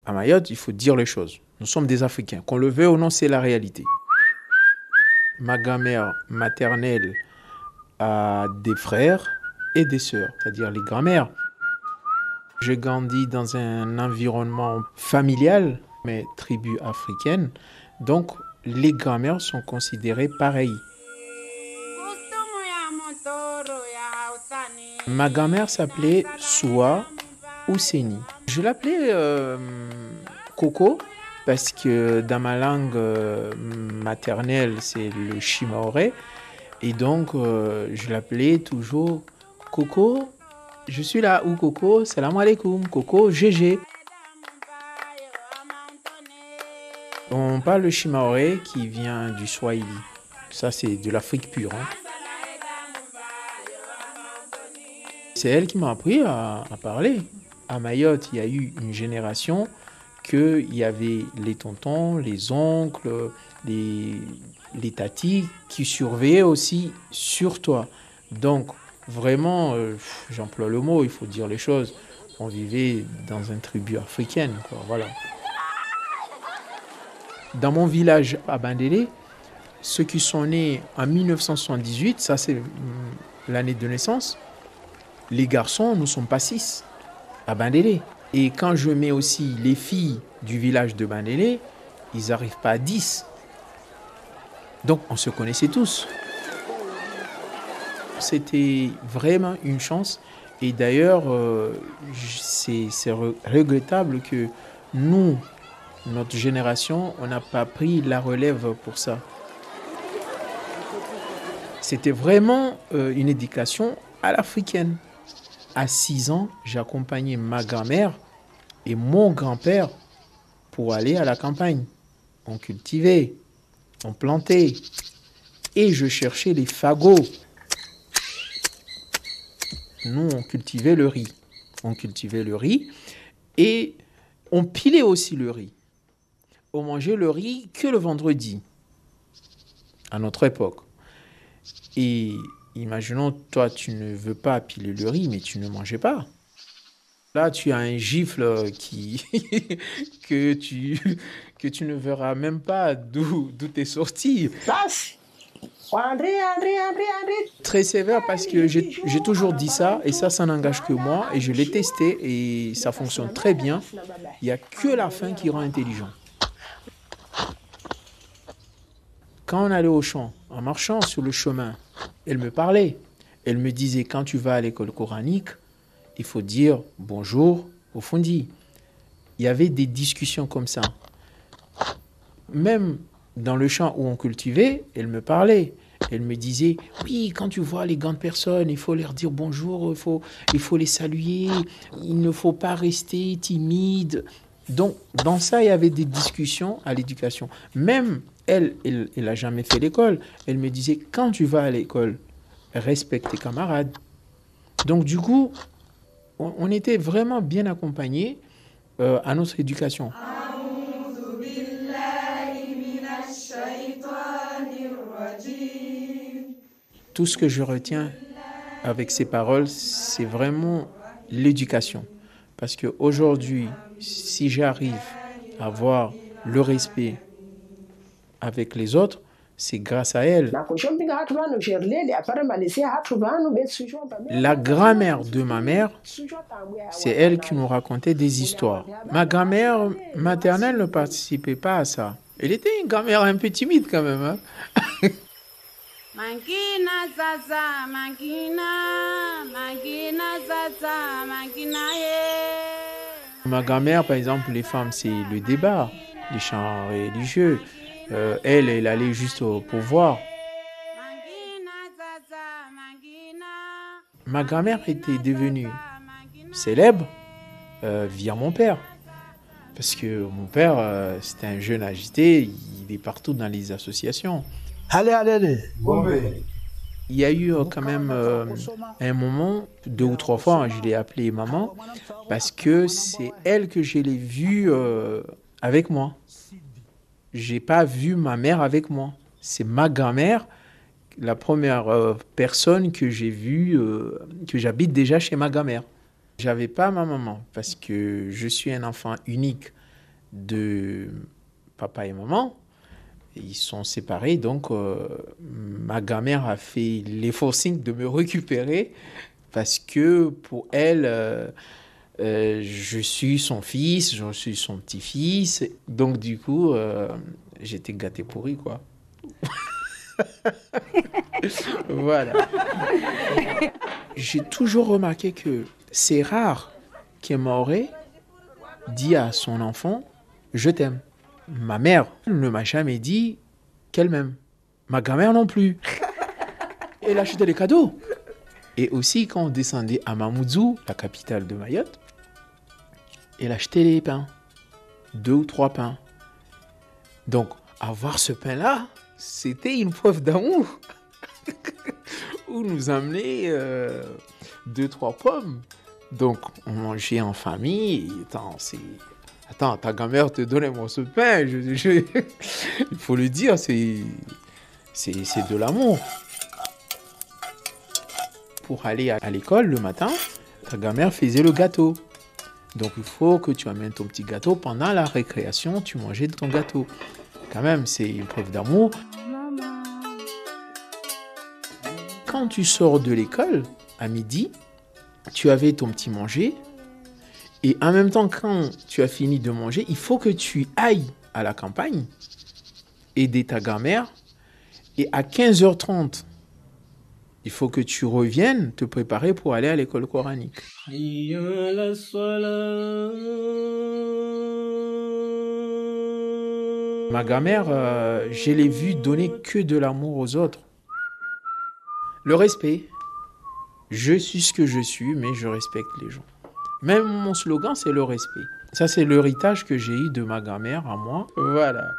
À Mayotte, il faut dire les choses. Nous sommes des Africains. Qu'on le veuille ou non, c'est la réalité. Ma grand-mère maternelle a des frères et des sœurs, c'est-à-dire les grand-mères. J'ai grandi dans un environnement familial, mais tribu africaine. Donc, les grand-mères sont considérées pareilles. Ma grand-mère s'appelait Soua Ouseni. Je l'appelais Coco parce que dans ma langue maternelle, c'est le Shimaoré. Et donc, je l'appelais toujours Coco. Je suis là où Coco, salam alaikum, Coco, GG. On parle le Shimaoré qui vient du Swahili. Ça, c'est de l'Afrique pure. Hein. C'est elle qui m'a appris à parler. À Mayotte, il y a eu une génération qu'il y avait les tontons, les oncles, les tatis qui surveillaient aussi sur toi. Donc, vraiment, j'emploie le mot, il faut dire les choses. On vivait dans une tribu africaine, quoi, voilà. Dans mon village à Bandélé, ceux qui sont nés en 1978, ça c'est l'année de naissance, les garçons ne sont pas 6 à Bandélé. Et quand je mets aussi les filles du village de Bandélé, ils n'arrivent pas à 10. Donc on se connaissait tous. C'était vraiment une chance. Et d'ailleurs, c'est regrettable que nous, notre génération, on n'a pas pris la relève pour ça. C'était vraiment une éducation à l'africaine. À 6 ans, j'accompagnais ma grand-mère et mon grand-père pour aller à la campagne. On cultivait, on plantait et je cherchais les fagots. Nous, on cultivait le riz. On cultivait le riz et on pilait aussi le riz. On mangeait le riz que le vendredi, à notre époque. Et imaginons, toi, tu ne veux pas piler le riz, mais tu ne mangeais pas. Là, tu as un gifle que tu ne verras même pas d'où t'es sorti. Très sévère parce que j'ai toujours dit ça et ça n'engage que moi et je l'ai testé et ça fonctionne très bien. Il n'y a que la faim qui rend intelligent. Quand on allait au champ, en marchant sur le chemin, elle me parlait. Elle me disait, quand tu vas à l'école coranique, il faut dire bonjour au fondi. Il y avait des discussions comme ça. Même dans le champ où on cultivait, elle me parlait. Elle me disait, oui, quand tu vois les grandes personnes, il faut leur dire bonjour, il faut les saluer, il ne faut pas rester timide. Donc, dans ça, il y avait des discussions à l'éducation. Même elle n'a jamais fait l'école. Elle me disait, quand tu vas à l'école, respecte tes camarades. Donc, du coup, on était vraiment bien accompagnés à notre éducation. Tout ce que je retiens avec ces paroles, c'est vraiment l'éducation. Parce qu'aujourd'hui, si j'arrive à avoir le respect avec les autres, c'est grâce à elle. La grand-mère de ma mère, c'est elle qui nous racontait des histoires. Ma grand-mère maternelle ne participait pas à ça. Elle était une grand-mère un peu timide quand même. Hein? Ma grand-mère, par exemple, les femmes, c'est le débat, les chants religieux. Elle allait juste pour voir. Ma grand-mère était devenue célèbre via mon père. Parce que mon père, c'était un jeune agité, il est partout dans les associations. Il y a eu quand même un moment, 2 ou 3 fois, je l'ai appelée maman, parce que c'est elle que je l'ai vue avec moi. Je n'ai pas vu ma mère avec moi. C'est ma grand-mère, la première personne que j'ai vue, que j'habite déjà chez ma grand-mère. Je n'avais pas ma maman, parce que je suis un enfant unique. de papa et maman. Ils sont séparés, donc ma grand-mère a fait l'effort de me récupérer parce que pour elle, je suis son fils, je suis son petit-fils. Donc du coup, j'étais gâté pourri, quoi. Voilà. J'ai toujours remarqué que c'est rare qu'un Mahorais dit à son enfant « Je t'aime ». Ma mère ne m'a jamais dit qu'elle m'aime. Ma grand-mère non plus. Elle achetait des cadeaux. Et aussi, quand on descendait à Mamoudzou, la capitale de Mayotte, elle achetait les pains. 2 ou 3 pains. Donc, avoir ce pain-là, c'était une preuve d'amour. Où nous amenait 2-3 pommes. Donc, on mangeait en famille. Attends, ta grand-mère te donne un morceau de pain. Il faut le dire, c'est de l'amour. Pour aller à l'école le matin, ta grand-mère faisait le gâteau. Donc, il faut que tu amènes ton petit gâteau. Pendant la récréation, tu mangeais ton gâteau. Quand même, c'est une preuve d'amour. Quand tu sors de l'école, à midi, tu avais ton petit manger. Et en même temps, quand tu as fini de manger, il faut que tu ailles à la campagne, aider ta grand-mère. Et à 15h30, il faut que tu reviennes te préparer pour aller à l'école coranique. Ma grand-mère, je l'ai vue donner que de l'amour aux autres. Le respect. Je suis ce que je suis, mais je respecte les gens. Même mon slogan, c'est le respect. Ça, c'est l'héritage que j'ai eu de ma grand-mère à moi. Voilà.